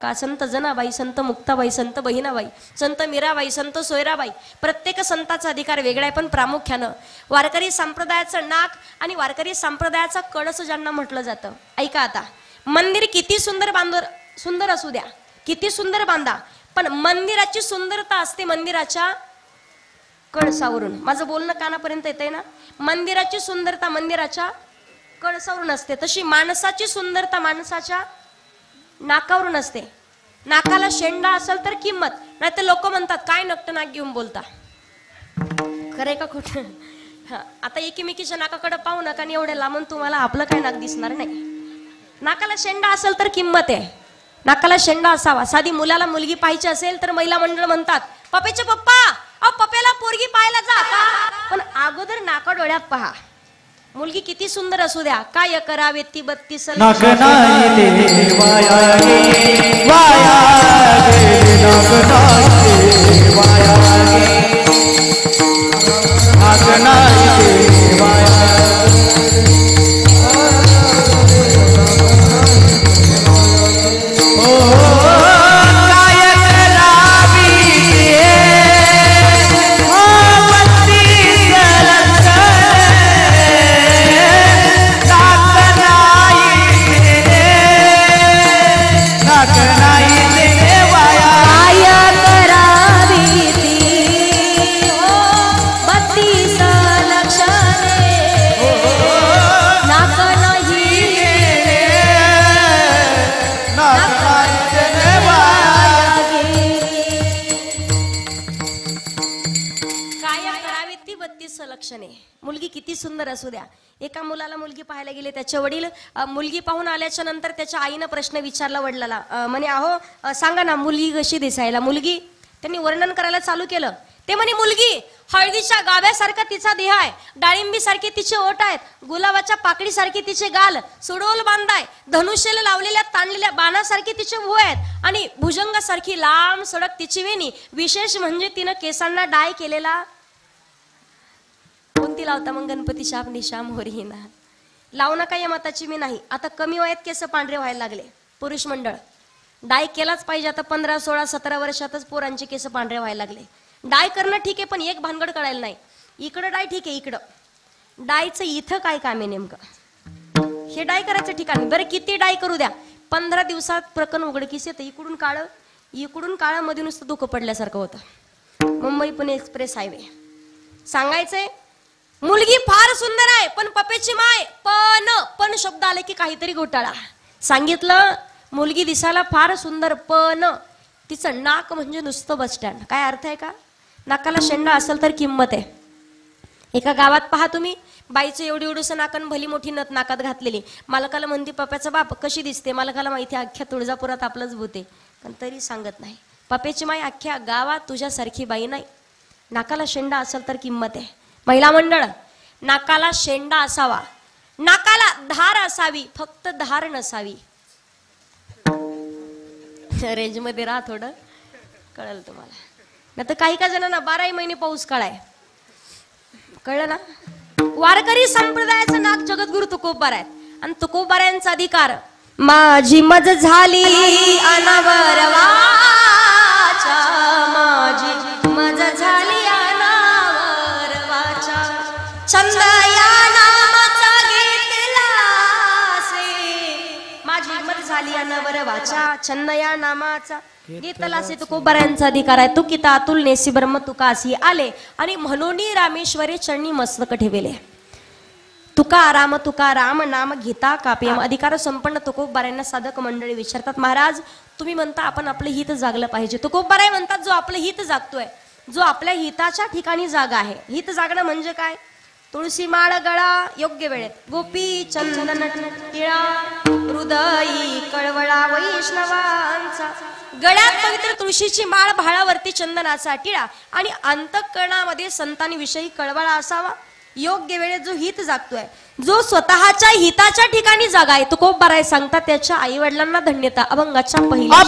का संत जनाबाई, संत मुक्ताबाई, संत बहिणाबाई, संत मीराबाई, संत सोयराबाई, प्रत्येक संताचा अधिकार वेगळा आहे. पण प्रामुख्यानं वारकरी संप्रदायाचं नाक आणि वारकरी संप्रदायाचा कळस ज्यांना म्हटलं जातं. ऐका आता, मंदिर किती सुंदर असू द्या, किती सुंदर बांधा, पण मंदिराची सुंदरता असते मंदिराच्या कळसावरून. माझं बोलणं कानापर्यंत येतंय ना? मंदिराची सुंदरता मंदिराच्या कळसावरून असते, तशी माणसाची सुंदरता माणसाच्या नाकावरून असते. नाकाला शेंडा असेल तर किंमत, नाही तर लोक म्हणतात काय नकट नाक घेऊन बोलता. खरे का खोटं? आता एकीमेकीच्या नाकाकडे पाहू नका आणि एवढ्या लांबून तुम्हाला आपलं काय नाक दिसणार नाही. नाकाला शेंडा असेल तर किंमत आहे, नाकाला शेंडा असावा. साधी मुलाला मुलगी पाहायची असेल तर महिला मंडळ म्हणतात पप्याचे पप्पा, अहो पप्याला पोरगी पाहायला जा का, पण अगोदर नाका डोळ्यात पहा. मुलगी किती सुंदर असू द्या, काय करावे ती 32 लक्षणे. मुलगी किती सुंदर असू द्या. एका मुलाला मुलगी पाहायला गेले, त्याचे वडील मुलगी पाहून आल्याच्या नंतर त्याच्या आईनं प्रश्न विचारला वडिलाला, म्हणे अहो सांगा ना मुलगी कशी दिसायला. मुलगी त्यांनी वर्णन करायला चालू केलं. ते म्हणे मुलगी हळदीच्या गाभ्यासारखा तिचा देह आहे, डाळिंबी सारखे तिचे ओठ आहेत, गुलाबाच्या पाकळीसारखे तिचे गाल, सुडोल बांधाय, धनुष्याला लावलेल्या ताणलेल्या बाणासारखे तिचे भुवय आहेत आणि भुजंगासारखी लांब सडक तिची वेणी. विशेष म्हणजे तिनं केसांना डाय केलेला. कोणती लावता मग गणपती शाप निशाम होरीना लावू नका या मताची मी नाही. आता कमी वयात केस पांढरे व्हायला लागले. पुरुष मंडळ डाय केलाच पाहिजे. आता 15, 16, 17 वर्षातच पोरांचे केस पांढरे व्हायला लागले. डाय करणं ठीक आहे, पण एक भानगड कळायला नाही. इकडं डाय ठीक आहे, इकडं डायचं इथं काय काम आहे नेमकं, हे डाय करायचं ठिकाण. बरं किती डाय करू द्या, 15 दिवसात प्रकरण उघडकीस येतं. इकडून काळं मध्ये नुसतं धुकं पडल्यासारखं होतं. Mumbai Pune express highway. सांगायचंय मुलगी फार सुंदर आहे, पण पप्याची माय पण शब्द आले की काहीतरी घोटाळा. सांगितलं मुलगी दिसायला फार सुंदर, पण तिचं नाक म्हणजे नुसतं बस स्टँड. काय अर्थ आहे का? नाकाला शेंडा असेल तर किंमत आहे. एका गावात पहा तुम्ही, बाईचं एवढी एवढंसं नाकन भली मोठी नथ नाकात घातलेली. मालकाला म्हणते पप्याचा बाप कशी दिसते. मालकाला माहिती अख्ख्या तुळजापुरात आपलंच भूत आहे, पण तरी सांगत नाही. पप्याची माय अख्ख्या गावात तुझ्यासारखी बाई नाही. नाकाला शेंडा असेल तर किंमत आहे. महिला मंडळ नाकाला शेंडा असावा, नाकाला धार असावी, फक्त धार नसावी. रेंज मध्ये राहा, थोडं कळलं तुम्हाला. नाही तर काही जणांना 12 महिने पाऊस काळाय. कळलं ना? वारकरी संप्रदायाचं नाक जगद्गुरु तुकोबार आहेत आणि तुकोबाऱ्यांचा अधिकार. माझी मज झाली अनावर वाचा, माझी मज झाली अनावर वाचा, छंद या नामाचा घेतला से. माझी मज झाली अनावर वाचा, छंद या नामाचा घेतला से. तुकोबाऱ्यांचा अधिकार आहे. तुकिता अतुल नेसी ब्रह्म तुकासी आले आणि म्हणून रामेश्वरे चरणी मस्तक ठेवले. तुकाराम नाम घेता काप्यम. अधिकार संपन्न तुकोबाऱ्यांना साधक मंडळी विचारतात, महाराज तुम्ही म्हणता आपण आपलं हित जागलं पाहिजे. तुकोबाराय म्हणतात जो आपलं हित जागतोय, जो आपल्या हिताच्या ठिकाणी जागा आहे. हित जागणं म्हणजे काय? तुळशी माळ गळा योग्य वेळेत, गोपी चंदन टिळा, हृदयी कळवळा वैष्णवांचा. गळ्यात पवित्र तुळशीची माळ, भाळावरती चंदनाचा टिळा आणि अंतःकरणामध्ये संतांविषयी कळवळा असावा. योग्य वेळेत जो हित जागतोय, जो स्वतःच्या हिताच्या ठिकाणी जागा आहे, तुकोबाराय सांगतात त्याच्या आई वडिलांना धन्यता. अभंगाच्या पहिल्या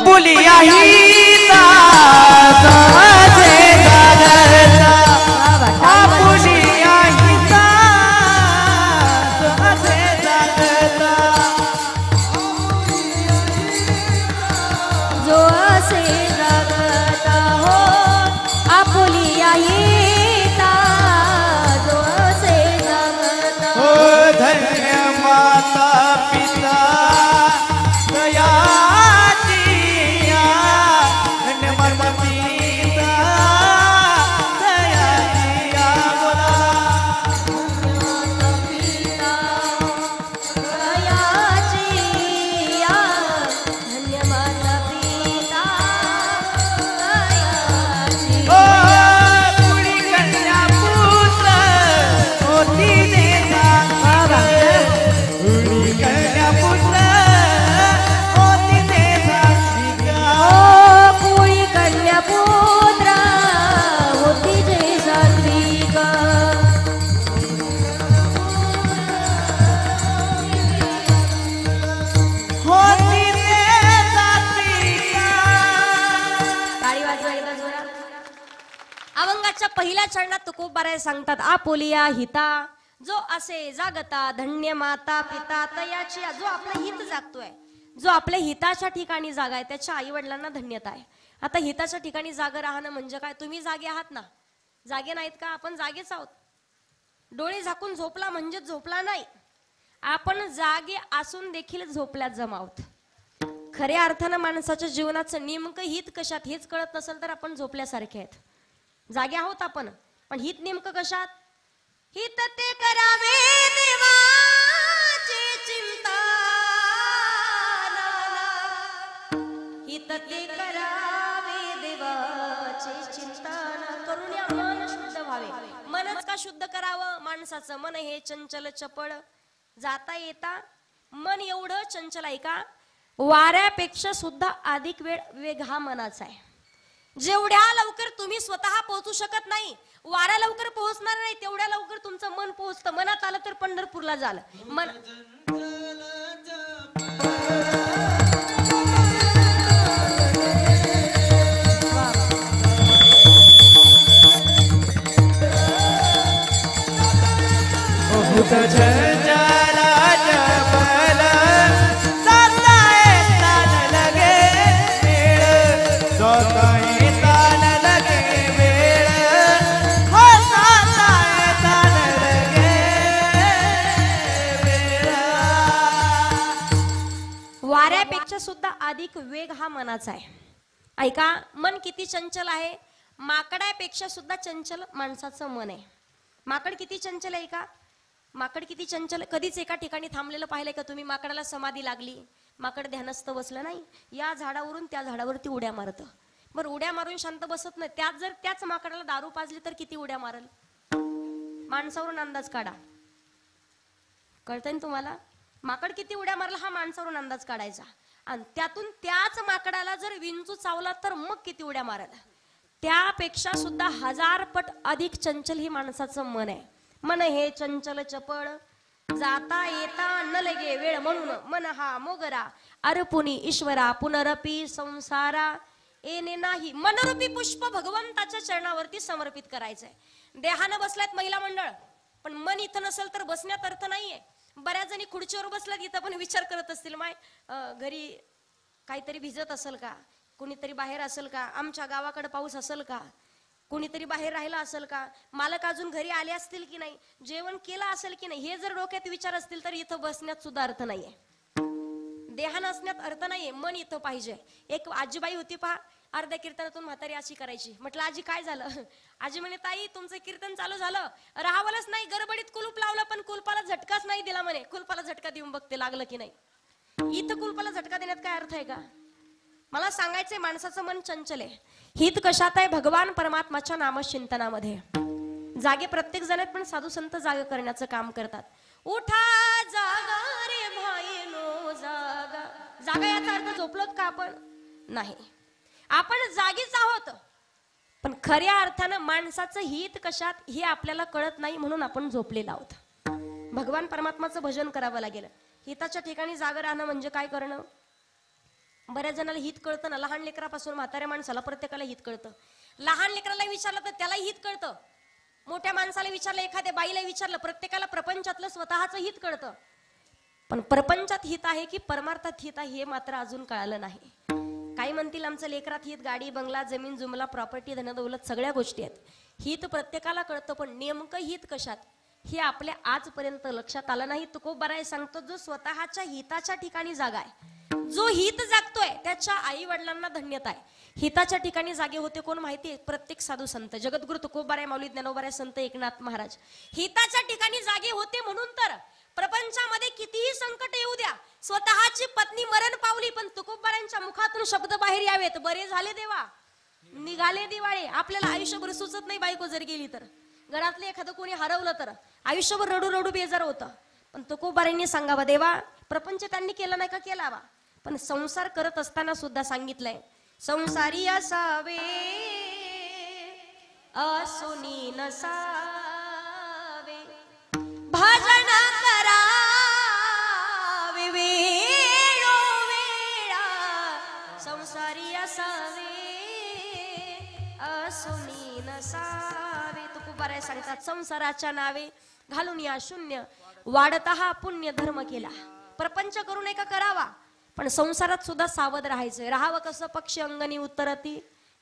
नामाच्या पहिल्या चरणात तुकोबाराय सांगतात आपोलिया हिता जो असे जागता धन्य माता पिता तयाची जो आपलं हित जागतोय जो आपल्या हिताच्या ठिकाणी जागा आहे त्याच्या आई वडिलांना धन्यता आहे. आता हिताच्या ठिकाणी जागा राहणं म्हणजे काय? तुम्ही जागे आहात ना? जागे नाहीत का? आपण जागेच आहोत. डोळे झाकून झोपला म्हणजे झोपला नाही, आपण जागे असून देखील झोपल्यात जमा आहोत. खऱ्या अर्थानं माणसाच्या जीवनाचं नेमकं हित कशात हेच कळत नसेल तर आपण झोपल्यासारखे आहेत. जागे आहोत आपण, पण हित नेमकं कशात? हित ते करावे देवाची चिंता, हित ते करावे देवाची चिंता करून या मन शुद्ध व्हावे. मनच का शुद्ध करावं? माणसाचं मन हे चंचल चपळ, जाता येता मन एवढं चंचल आहे का वाऱ्यापेक्षा सुद्धा अधिक वेग हा मनाचा आहे. जेवढ्या लवकर तुम्ही स्वतः पोहोचू शकत नाही, वारा लवकर पोहोचणार नाही, तेवढ्या लवकर तुमचं मन पोहोचतं. मनात आलं तर पंढरपूरला झालं. मन वाऱ्यापेक्षा सुद्धा अधिक वेग हा मनाचा आहे. ऐका, मन किती चंचल आहे. माकडापेक्षा सुद्धा चंचल माणसाचं मन आहे. माकड किती चंचल आहे का? माकड किती चंचल. कधीच एका ठिकाणी थांबलेलं पाहिलंय का तुम्ही? माकडाला समाधी लागली, माकड ध्यानस्थ बसलं नाही, या झाडावरून त्या झाडावरती उड्या मारतं. बरं, उड्या मारून शांत बसत नाही. त्यात जर त्याच माकडाला दारू पाजली तर किती उड्या मारल? माणसावरून अंदाज काढा. कळतंय ना तुम्हाला? माकड किती उड्या मारला हा माणसावरून अंदाज काढायचा. आणि त्यातून त्याच माकडाला जर विंचू चावला तर मग किती उड्या मारल? त्यापेक्षा सुद्धा 1000 पट अधिक चंचल ही माणसाचं मन आहे. मन हे चंचल चपळ, जाता येता न लगे वेळ, म्हणून मन हा मोगरा अर्पुनी ईश्वरा पुनरपी संसारा येणे नाही. मनरूपी पुष्प भगवंताच्या चरणावरती समर्पित करायचंय. देहानं बसल्यात महिला मंडळ, पण मन इथं नसेल तर बसण्यात अर्थ नाहीये. बऱ्याच जणी खुर्चीवर बसल्यात, इथं पण विचार करत असतील माय घरी काहीतरी भिजत असेल का, कुणीतरी बाहेर असेल का, आमच्या गावाकडे पाऊस असेल का, कुणीतरी बाहेर राहिला असेल का, मालक अजून घरी आले असतील की नाही, जेवण केलं असेल की नाही, हे जर डोक्यात विचार असतील तर इथं बसण्यात सुद्धा अर्थ नाहीये. देहा नसण्यात अर्थ नाहीये. मन इथं पाहिजे. एक आजीबाई होती पहा, अर्ध्या कीर्तनातून म्हातारी अशी करायची. म्हटलं आजी काय झालं? आजी म्हणे ताई तुमचं कीर्तन चालू झालं, राहावलंच नाही, गडबडीत कुलूप लावलं पण कुलपाला झटकाच नाही दिला म्हणे. कुलपाला झटका देऊन बघते लागलं की नाही. इथं कुलपाला झटका देण्यात काय अर्थ आहे का? मला सांगायचंय माणसाचं मन चंचल आहे. हित कशात आहे? भगवान परमात्माच्या नामचिंतनामध्ये. जागे प्रत्येक जण आहेत, पण साधू संत जागे करण्याचं काम करतात. उठा जागा रे भाईनो जागा. जागा याचा अर्थ झोपलोत का आपण? नाही, आपण जागीच आहोत. पण खऱ्या अर्थानं माणसाचं हित कशात हे आपल्याला कळत नाही, म्हणून आपण झोपलेलो आहोत. भगवान परमात्माचं भजन करावं लागेल. हिताच्या ठिकाणी जागा राहणं म्हणजे काय करणं? बऱ्याच जणांना हित कळतं ना, लहान लेकरापासून म्हाताऱ्या माणसाला प्रत्येकाला हित कळतं. लहान लेकराला विचारलं तर त्यालाही हित कळतं, मोठ्या माणसाला विचारलं, एखाद्या बाईला विचारलं, प्रत्येकाला प्रपंचातलं स्वतःचं हित कळतं. पण प्रपंचात हित आहे की परमार्थात हित आहे हे मात्र अजून कळालं नाही. काही म्हणतील आमचं लेकरात हित गाडी बंगला जमीन जुमला प्रॉपर्टी धनदौलत सगळ्या गोष्टी आहेत. हित प्रत्येकाला कळतं, पण नेमकं हित कशात हे आपल्या आजपर्यंत लक्षात आलं नाही. तुकोबाराय सांगतो, जो स्वतःच्या हिताच्या ठिकाणी जागा आहे, जो हित जागतोय त्याच्या आई वडिलांना धन्यता आहे. हिताच्या ठिकाणी जागे होते कोण माहितीये? प्रत्येक साधू संत. जगद्गुरु तुकोबाराय माऊली ज्ञानोबाराय संत एकनाथ महाराज हिताच्या ठिकाणी जागे होते. म्हणून तर प्रपंचामध्ये कितीही संकट येऊ द्या, स्वतःची पत्नी मरण पावली पण तुकोबारायांच्या मुखातून शब्द बाहेर यावेत, बरे झाले देवा निघाले दिवाळे. आपल्याला आयुष्यभर सुचत नाही बायको जर गेली तर, घरातले एखादं कोणी हरवलं तर आयुष्यभर रडू रडू बेजार होतं. पण तुकोबारायांनी सांगावा, देवा प्रपंच त्यांनी केला नाही का? केलावा, पण संसार करत असताना सुद्धा सांगितलंय, संसारी असावे असुनी नसावे, भजन करावे वेळोवेळा, संसारी असावे असुनी नसावे. सांगतात, संसाराच्या नावे घालून या शून्य वाढता हा पुण्य धर्म केला. प्रपंच करू नये का करावा, पण संसारात सुद्धा सावध राहायचंय. राहावं कसं, पक्षी अंगणी उत्तरती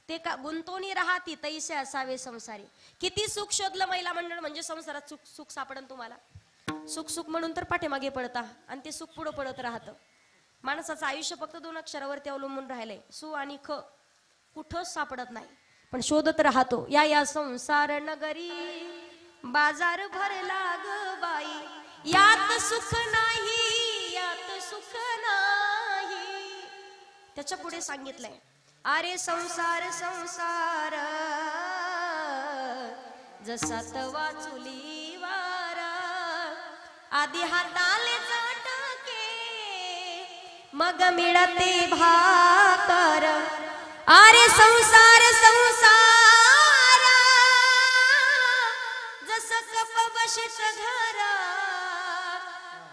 ते का गुंतवणी राहती तैसे असावे संसारी. किती सुख शोधलं महिला मंडळ म्हणजे संसारात सुख सुख सापडन तुम्हाला. सुख सुख म्हणून तर पाठीमागे पडता आणि ते सुख पुढं पडत राहतं. माणसाचं आयुष्य फक्त 2 अक्षरावरती अवलंबून राहिलंय, सु आणि ख. कुठंच सापडत नाही, पण शोधत राहतो. या संसार नगरी बाजार भरला ग बाई, यात सुख नाही, यात सुख नाही. त्याच्या पुढे सांगितलंय, अरे संसार संसार जसा तवा चुलीवर, आधी हाताले चटके मग मिळते भाकर. अरे संसार संसार जसं कप बशीत घर,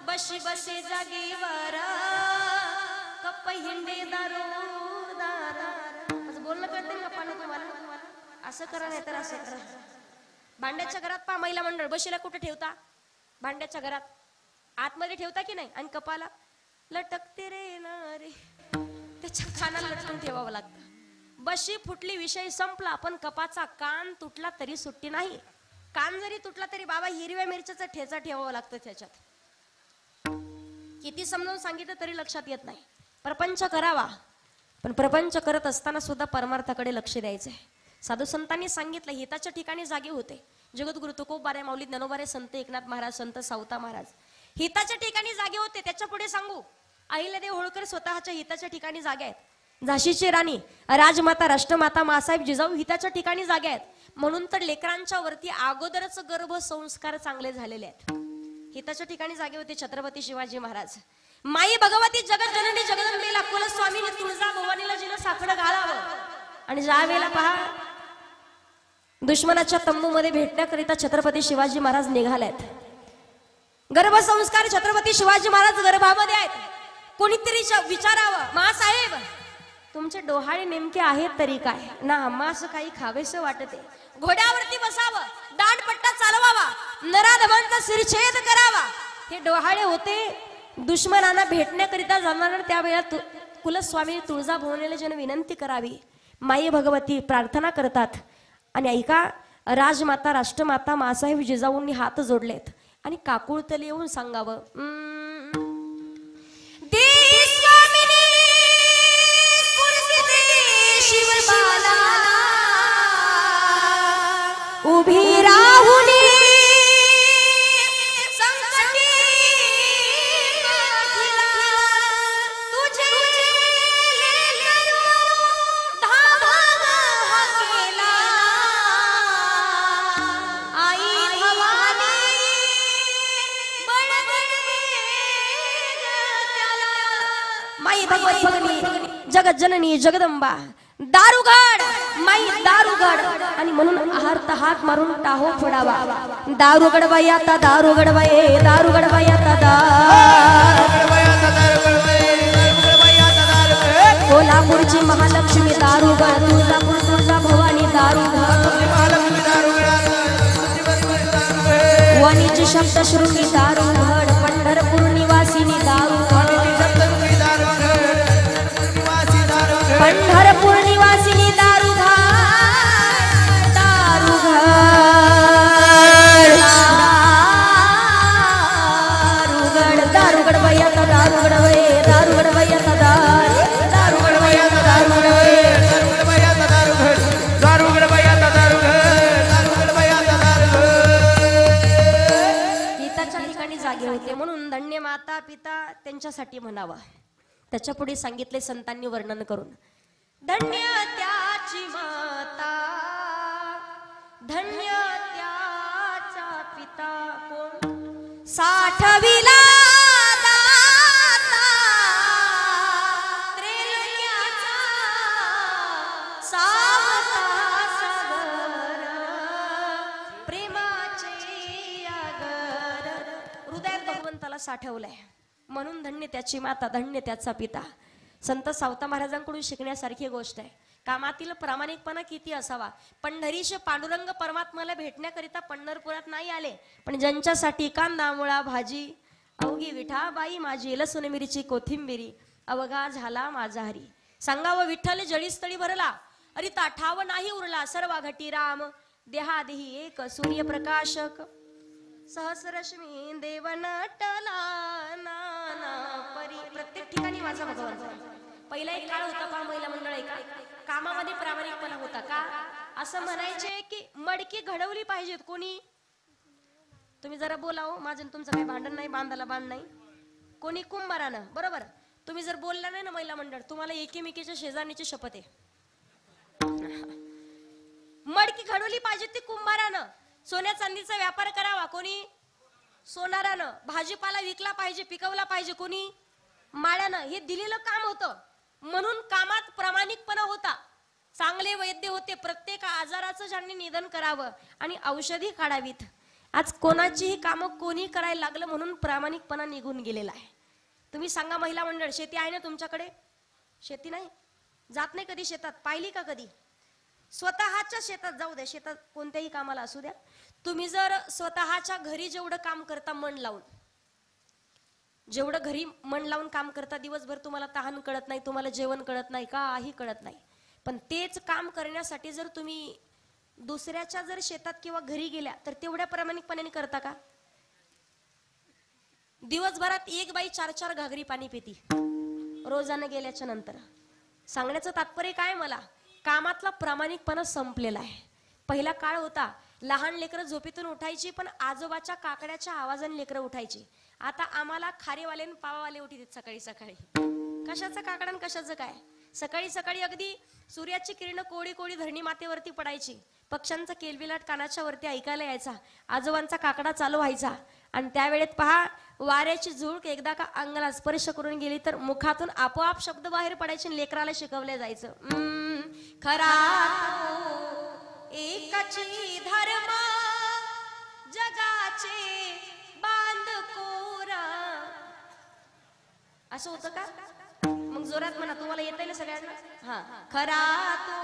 बशी बसे जागेवर कप हिंडे दारोदार. असं बोलणं कळतं का पाणी तुम्हाला? असं करा नाही तर असं करा. भांड्याच्या घरात पहा महिला मंडळ, बशीला कुठे ठेवता? भांड्याच्या घरात आतमध्ये ठेवता की नाही? आणि कपाला लटकते रे ना रे, त्याच्या कानाला लटकून ठेवावं लागतं. बशी फुटली, विषय संपला, पण कपाचा कान तुटला तरी सुट्टी नाही. कान जरी तुटला तरी बाबा हिरव्या मिरच्याचा ठेचा ठेवावा लागतो त्याच्यात. किती समजावून सांगितलं तरी लक्षात येत नाही. प्रपंच करावा, पण प्रपंच करत असताना सुद्धा परमार्थाकडे लक्ष द्यायचंय. साधू संतांनी सांगितलं, हिताच्या ठिकाणी जागे होते. जगद्गुरु तुकोबारे, माऊली ज्ञानोबारे, संत एकनाथ महाराज, संत सावता महाराज हिताच्या ठिकाणी जागे होते. त्याच्या पुढे सांगू, अहिल्यादेवी होळकर स्वतःच्या हिताच्या ठिकाणी जागे आहेत. झाशीची राणी, राजमाता, राष्ट्रमाता मासाहेब जिजाऊ हिताच्या ठिकाणी जागे आहेत. म्हणून तर लेकरांच्या वरती अगोदरच गर्भ संस्कार चांगले झालेले आहेत. हिताच्या ठिकाणी जागे होते छत्रपती शिवाजी महाराज. माई भगवती जगत जननी जगदंबेला कुलस्वामीने तुळजा भवानीला जिनं साकडं घालावं, आणि ज्या वेळेला पहा दुश्मनाच्या तंबूमध्ये भेटण्याकरिता छत्रपती शिवाजी महाराज निघालेत. गर्भसंस्कार छत्रपती शिवाजी महाराज गर्भामध्ये आहेत. कोणीतरी विचारावं, मासाहेब तुमचे डोहाळे नेमके आहेत तरी काय ना, आम्हास काही खावेसं वाटते. घोड्यावरती बसावं, दांडपट्टा चालवावा, नराधमांचा शिरछेद करावा. हे डोहाळे होते. दुश्मनांना भेटण्याकरिता जाणार त्यावेळेला कुलस्वामी तुळजाभवानीला जन विनंती करावी. माई भगवती प्रार्थना करतात. आणि ऐका, राजमाता, राष्ट्रमाता मासाहेब जिजाऊंनी हात जोडलेत आणि काकुळतले येऊन सांगावं, उभी राहुनी जगत जननी जगदंबा दारुगड, माई दारुगड. आणि म्हणून हात मारून टाहो फोडावा. दारुगड बाई आता, दारुगड बाई, दारुगड बाई आता, कोल्हापूरची महालक्ष्मी दारुगड, तुळजापूर तुळजा भवानी दारुगड, वणीची सप्तशृंगी दारुगड, पंढरपूर निवासिनी दारुगड, पंढरपूर निवासिनी दारुगड, दारुगड, दारुगड, दारुगड बाई आता, दारुगड बाई, दारुगड बाई आता, दारुगड बाई आता, दारुगड बाई, दारुगड बाई आता, दारुगड, दारुगड बाई आता, दारुगड, दारुगड बाई आता, दारुगड. हिताच्या ठिकाणी जागे होते म्हणून धन्य माता पिता त्यांच्यासाठी म्हणावा. त्याच्या पुढे सांगितले संतांनी वर्णन करून, धन्य त्याची माता, धन्य त्याचा पिता, कोण साठविला दाता त्रैलोक्याचा सावता सागर, प्रेमाचे आगर हृदयात भगवंताला साठवलंय. म्हणून धन्य त्याची माता, धन्य त्याचा पिता. संत सावता महाराजांकडून शिकण्यासारखी गोष्ट आहे. कामातील प्रामाणिकपणा किती असावा. पंढरीश पांडुरंग परमात्म्याला भेटण्याकरिता पंढरपुरात नाही आले, पण ज्यांच्यासाठी कांदा मुळा भाजी अवघी विठाबाई माझी लसूण मिरची कोथिंबिरी अवघा झाला माझा हरी. सांगावं विठ्ठल जळीस्थळी भरला अरे ताठाव नाही उरला. सर्व घटी राम देहादेही एक सूर्यप्रकाशक सहस्रश्मी देव नटला नाना परी. प्रत्येक ठिकाणी माझा भगवान. पहिला एक काळ होता पहा महिला मंडळ एका कामामध्ये प्रामाणिकपणा होता का. असं म्हणायचे की मडकी घडवली पाहिजेत. कोणी तुम्ही जरा बोलाव, माझं तुमचं काही भांडण नाही, बांधाला बांध नाही. कोणी कुंभारानं, बरोबर. तुम्ही जर बोलला नाही ना महिला मंडळ, तुम्हाला एकीमेकीच्या शेजारणीची शपथ आहे. मडकी घडवली पाहिजे ती कुंभारानं. सोन्या चांदीचा व्यापार करावा कोणी, सोनारानं. भाजीपाला विकला पाहिजे, पिकवला पाहिजे कोणी, माळ्यानं. हे दिलेलं काम होतं, म्हणून कामात प्रामाणिकपणा होता. चांगले वैद्य होते, प्रत्येक आजाराचं ज्यांनी निदान करावं आणि औषधी काढावीत. आज कोणाचीही कामं कोणी करायला लागलं म्हणून प्रामाणिकपणा निघून गेलेला आहे. तुम्ही सांगा महिला मंडळ, शेती आहे ना तुमच्याकडे? शेती नाही, जात नाही कधी शेतात, पाहिली का कधी? स्वतःच्या शेतात जाऊ द्या, शेतात कोणत्याही कामाला असू द्या, तुम्ही जर स्वतःच्या घरी जेवढं काम करता मन लावून, जेवढं घरी मन लावून काम करता, दिवसभर तुम्हाला तहान कळत नाही, तुम्हाला जेवण कळत नाही, काही कळत नाही. पण तेच काम करण्यासाठी जर तुम्ही दुसऱ्याच्या जर शेतात किंवा घरी गेल्या तर तेवढ्या प्रामाणिकपणाने करता का? दिवसभरात एक बाई 4-4 घागरी पाणी पिती रोजानं गेल्याच्या नंतर. सांगण्याचं तात्पर्य काय मला, कामातला प्रामाणिकपणा संपलेला आहे. पहिला काळ होता, लहान लेकरं झोपेतून उठायची पण आजोबाच्या काकड्याच्या आवाजाने लेकरं उठायची. आता आम्हाला खारेवाले आणि पावावाले उठीत सकाळी सकाळी. कशाचं काकडा आणि कशाचं काय. सकाळी सकाळी अगदी सूर्याची किरण कोळी कोळी धरणी मातेवरती पडायची, पक्ष्यांचा केलबिलाट कानाच्या वरती ऐकायला यायचा, आजोबांचा काकडा चालू व्हायचा. आणि त्यावेळेत पहा, वाऱ्याची झुळूक एकदा का अंगाला स्पर्श करून गेली तर मुखातून आपोआप शब्द बाहेर पडायचे, लेकराला शिकवले जायचं. खरा एकाची धर्म जगाचे बांधकोरा. असं होतं का? मग जोरात म्हणा, तुम्हाला येत आहे ना सगळ्यांना? हा, खरा तो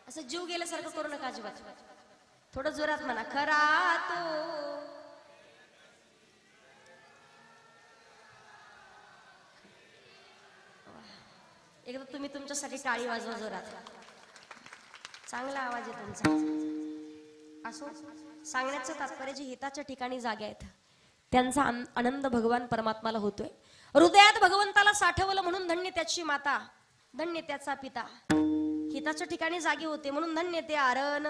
असं जीव गेल्यासारखं करू नका अजिबात. थोडं जोरात म्हणा, खरा तो. एकदा तुम्ही तुमच्यासाठी टाळी वाजवा जोरात. चांगला आवाज आहे तुमचा. असो, सांगण्याचं तात्पर्य जे हिताच्या ठिकाणी जागे आहेत त्यांचा आनंद भगवान परमात्माला होतोय. हृदयात भगवंताला साठवलं म्हणून धन्य त्याची माता, धन्य त्याचा पिता. हिताच्या ठिकाणी जागे होते म्हणून धन्य ते आरण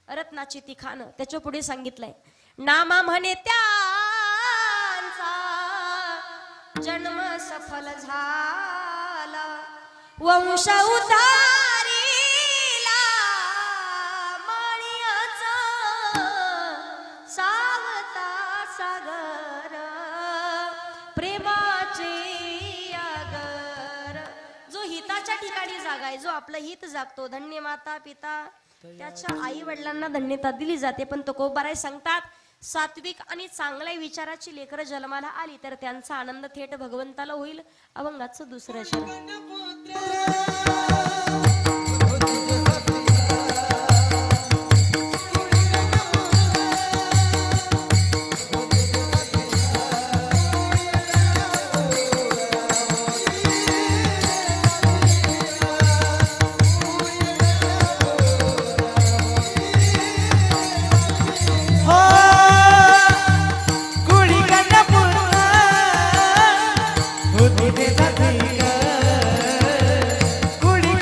रत्नाची ती खान. त्याच्या पुढे सांगितलंय, नामा म्हणे त्यांचा जन्म सफल झाला, वंश उद्धारीला माळियाचा सावता सागर प्रेमाचे आगर. जो हिताच्या ठिकाणी जागाय, जो आपलं हित जागतो, धन्य माता पिता, त्याच्या आई वडिलांना धन्यता दिली जाते. पण तो कोबाराय सांगतात, सात्विक आणि चांगल्या विचाराची लेकरं जन्माला आली तर त्यांचा आनंद थेट भगवंताला होईल. अभंगाचं दुसरं शरण. कुड़ी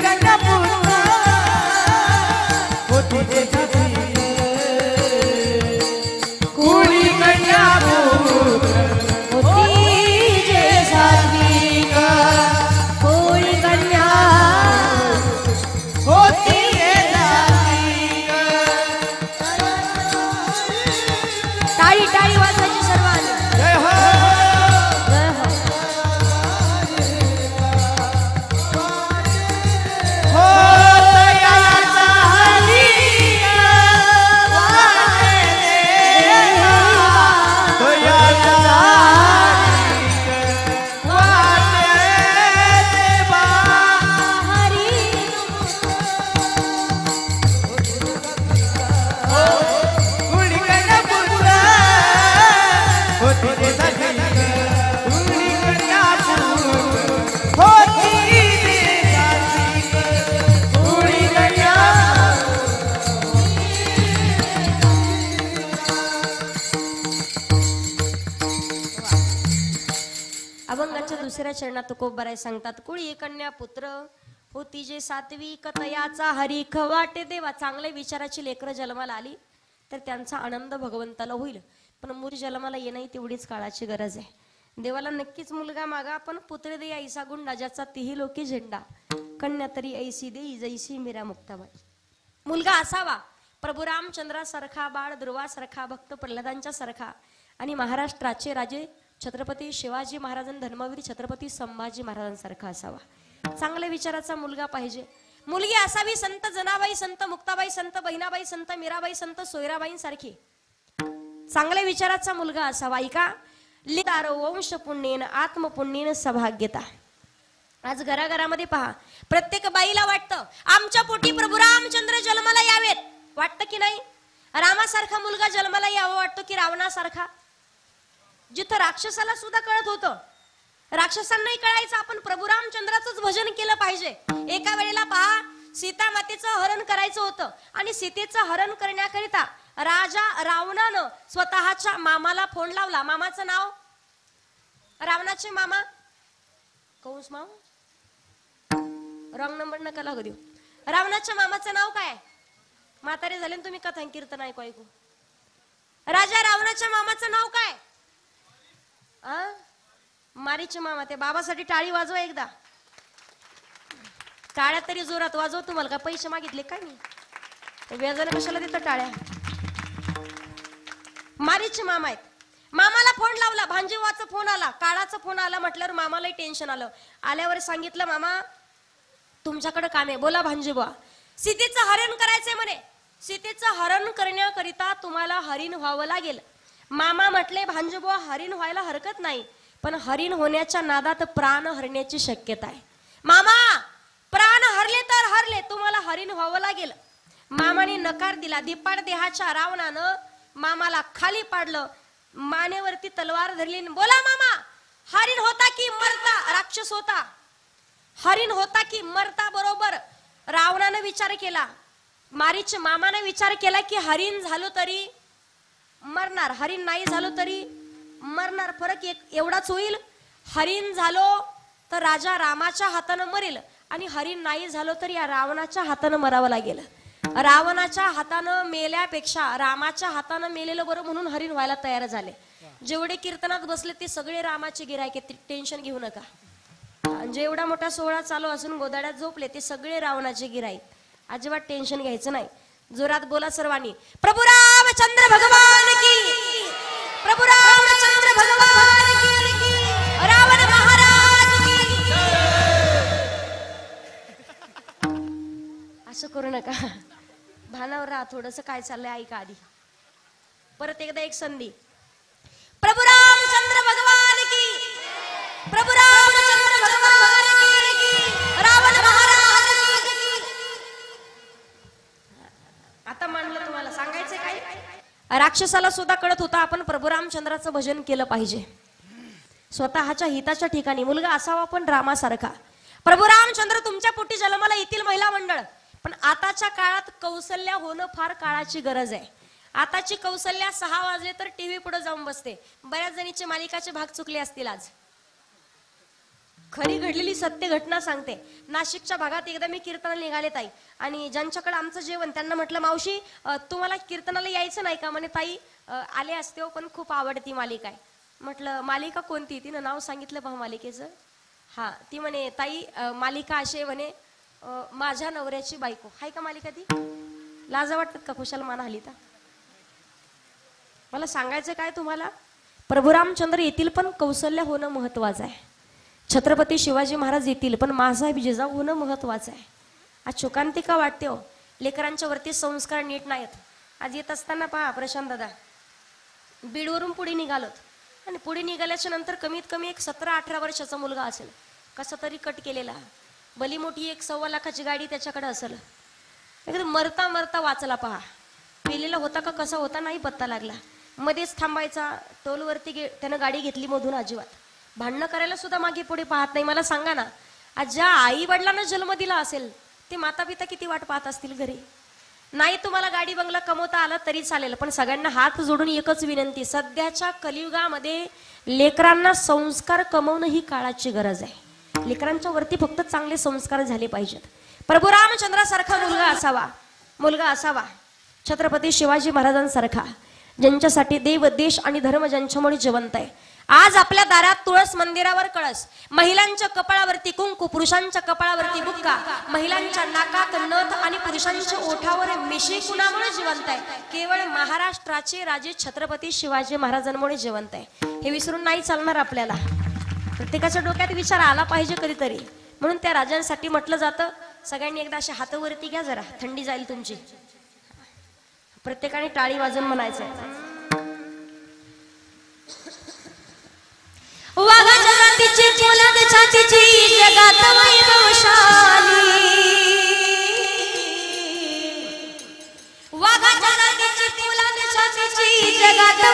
दुसऱ्या चरणात तुकोबराय सांगतात, कुळी कन्या पुत्र होती जे सात्विक तयाचा हरिख वाटे देवा. चांगल्या विचाराची लेकरं जन्माला आली तर त्यांचा आनंद भगवंताला होईल, पण मूल जन्माला येणं तेवढीच काळाची गरज आहे. देवाला नक्कीच मुलगा मागा, पण पुत्र दे ऐसा गुंडा ज्याचा तिही लोकी झेंडा. कन्या तरी ऐसी देई जैसी मीरा मुक्ताबाई. मुलगा असावा प्रभू रामचंद्रासारखा, बाळ ध्रुवासारखा, भक्त प्रल्हादांच्या सारखा आणि महाराष्ट्राचे राजे छत्रपती शिवाजी महाराज, धर्मवीर छत्रपती संभाजी महाराजांसारखा असावा. चांगल्या विचाराचा मुलगा पाहिजे. मुलगी असावी संत जनाबाई, संत मुक्ताबाई, संत बहिणाबाई, संत मीराबाई, संत सोयराबाईंसारखी. चांगल्या विचाराचा मुलगा असावा. ऐका, लिदारो वंश पुण्येन आत्मपुण्येन सौभाग्यता. आज घराघरामध्ये पहा, प्रत्येक बाईला वाटतं आमच्या पोटी प्रभू रामचंद्र जन्माला यावेत. वाटतं की नाही? रामासारखा मुलगा जन्माला यावा वाटतो की रावणासारखा? जिथं राक्षसाला सुद्धा कळत होतं, राक्षसांनाही कळायचं आपण प्रभू रामचंद्राचंच भजन केलं पाहिजे. एका वेळेला पहा, सीता मातेचं हरण करायचं होतं आणि सीतेचं हरण करण्याकरिता राजा रावणानं स्वतःच्या मामाला फोन लावला. मामाचं नाव? रावणाचे मामा कौस मामा, रॉंग नंबर नका लागू देऊ. रावणाच्या मामाचं नाव काय? म्हातारे झाले तुम्ही कथा कीर्तन ऐकू ऐकू. राजा रावणाच्या मामाचं नाव काय? मारीचे मामा. ते बाबासाठी टाळी वाजवा एकदा. टाळ्या तरी जोरात वाजव. तुम्हाला का पैसे मागितले काय? नाही, व्याजाने कशाला देतं टाळ्या? मारीचे मामा आहेत. मामाला फोन लावला, भांजीवाचा फोन आला, काळाचा फोन आला. म्हटल्यावर मामालाही टेन्शन आलं. आल्यावर सांगितलं, मामा तुमच्याकडे काम आहे. बोला भांजीबुवा. सीतेचं हरण करायचंय म्हणे. सीतेचं हरण करण्याकरिता तुम्हाला हरिण व्हावं लागेल. मामा म्हटले, भांजीबुवा हरिण व्हायला हरकत नाही, पण हरिण होण्याच्या नादात प्राण हरण्याची शक्यता आहे. मामा प्राण हरले तर हरले, तुम्हाला हरिण व्हावं लागेल. मामाने नकार दिला. धिप्पाड देहाच्या रावणानं मामाला खाली पाडलं, मानेवरती तलवार धरली. बोला मामा, हरिण होता की मरता? राक्षस होता. हरिण होता की मरता? बरोबर. रावणानं विचार केला, मारीच्या मामाने विचार केला की हरिण झालो तरी मरणार, हरिण नाही झालो तरी मरणार. फरक एवढाच होईल, हरिण झालो तर राजा रामाच्या हातानं मरेल आणि हरिण नाही झालो तर या रावणाच्या हातानं मरावं लागेल. रावणाच्या हातानं मेल्यापेक्षा रामाच्या हातानं मेलेलं बरं, म्हणून हरिण व्हायला तयार झाले. जेवढे कीर्तनात बसले ते सगळे रामाचे गिरायक, टेन्शन घेऊ नका. जेवढा मोठा सोहळा चालू असून गोदाड्यात झोपले ते सगळे रावणाचे गिराईक. अजिबात टेन्शन घ्यायचं नाही. जोरात बोला सर्वांनी, प्रभू रामचंद्र भगवान की, प्रभू रामचंद्र भगवान की, रावण महाराज की. असं करू नका, भानावर राहा. थोडस काय चाललंय ऐका आधी. परत एकदा एक संधी. प्रभू रामचंद्र भगवान की, प्रभू रामचंद्र भगवान की, रावण महाराज की. आता मानलं तुम्हाला सांगायचं काय? राक्षसाला सुद्धा कळत होता आपण प्रभू रामचंद्राचं भजन केलं पाहिजे. स्वतःच्या हिताच्या ठिकाणी मुलगा असावा पण रामासारखा. प्रभू रामचंद्र तुमच्या पोटी जन्माला येतील महिला मंडळ, पण आताच्या काळात कौशल्य होणं फार काळाची गरज आहे. आताची कौशल्य 6 वाजले तर टीव्ही पुढे जाऊन बसते. बऱ्याच जणीचे मालिकाचे भाग चुकले असतील. आज खरी घडलेली सत्य घटना सांगते. नाशिकच्या भागात एकदा मी कीर्तनाला निघाले ताई, आणि ज्यांच्याकडे आमचं जेवण त्यांना म्हटलं, मावशी तुम्हाला कीर्तनाला यायचं नाही का? म्हणे ताई आले असते हो, पण खूप आवडती मालिका आहे. म्हटलं मालिका कोणती? तिनं नाव सांगितलं पहा मालिकेचं. हा, ती म्हणे ताई मालिका अशी म्हणे माझ्या नवऱ्याची बायको. हाय का मालिका ती? लाजा वाटतात का? खुशाल मान हलीता. मला सांगायचं काय तुम्हाला, प्रभू रामचंद्र येतील पण कौशल्य होणं महत्वाचं आहे. छत्रपती शिवाजी महाराज येतील पण माझा जिजाऊ होणं महत्वाचं आहे. आज चुकांतिका वाटते हो, लेकरांच्या वरती संस्कार नीट नाहीत. आज येत असताना पहा प्रशांत दादा बीडवरून पुढे निघालोत आणि पुढे निघाल्याच्या नंतर कमीत कमी एक 17-18 वर्षाचा मुलगा असेल, कसा तरी कट केलेला, भली मोठी एक 1.25 लाखाची गाडी त्याच्याकडे असेल. एकदम मरता मरता वाचला पहा. पेलेला होता का कसा होता नाही पत्ता लागला. मध्येच थांबायचा, टोलवरती त्यानं गाडी घेतली मधून. अजिबात भांडणं करायला सुद्धा मागे पुढे पाहत नाही. मला सांगा ना, आज ज्या आई वडिलांना जन्म दिला असेल ते माता पिता किती वाट पाहत असतील घरी. नाही तुम्हाला गाडी बंगला कमवता आला तरी चालेल, पण सगळ्यांना हात जोडून एकच विनंती, सध्याच्या कलियुगामध्ये लेकरांना संस्कार कमवणं ही काळाची गरज आहे. लेकरांच्या वरती फक्त चांगले संस्कार झाले पाहिजेत. प्रभू रामचंद्रासारखा मुलगा असावा, छत्रपती शिवाजी महाराजांसारखा, ज्यांच्यासाठी देव देश आणि धर्म ज्यांच्यामुळे जिवंत आहे. आज आपल्या दारात तुळस, मंदिरावर कळस, महिलांच्या कपाळावरती कुंकू, पुरुषांच्या कपाळावरती बुक्का, महिलांच्या नाकात नथ आणि पुरुषांच्या ओठावर मिशी कुणामुळे जिवंत आहे? केवळ महाराष्ट्राचे राजे छत्रपती शिवाजी महाराजांमुळे जिवंत आहे. हे विसरून नाही चालणार आपल्याला. प्रत्येकाच्या डोक्यात विचार आला पाहिजे कधीतरी. म्हणून त्या राजांसाठी म्हटलं जातं, सगळ्यांनी एकदा अशा हातावरती घ्या, जरा थंडी जाईल तुमची. प्रत्येकाने टाळी वाजून म्हणायचं, वाघाच्या जातीची पोलाद छातीची जगात वैभवशाली, वाघाच्या जातीची पोलाद छातीची जगात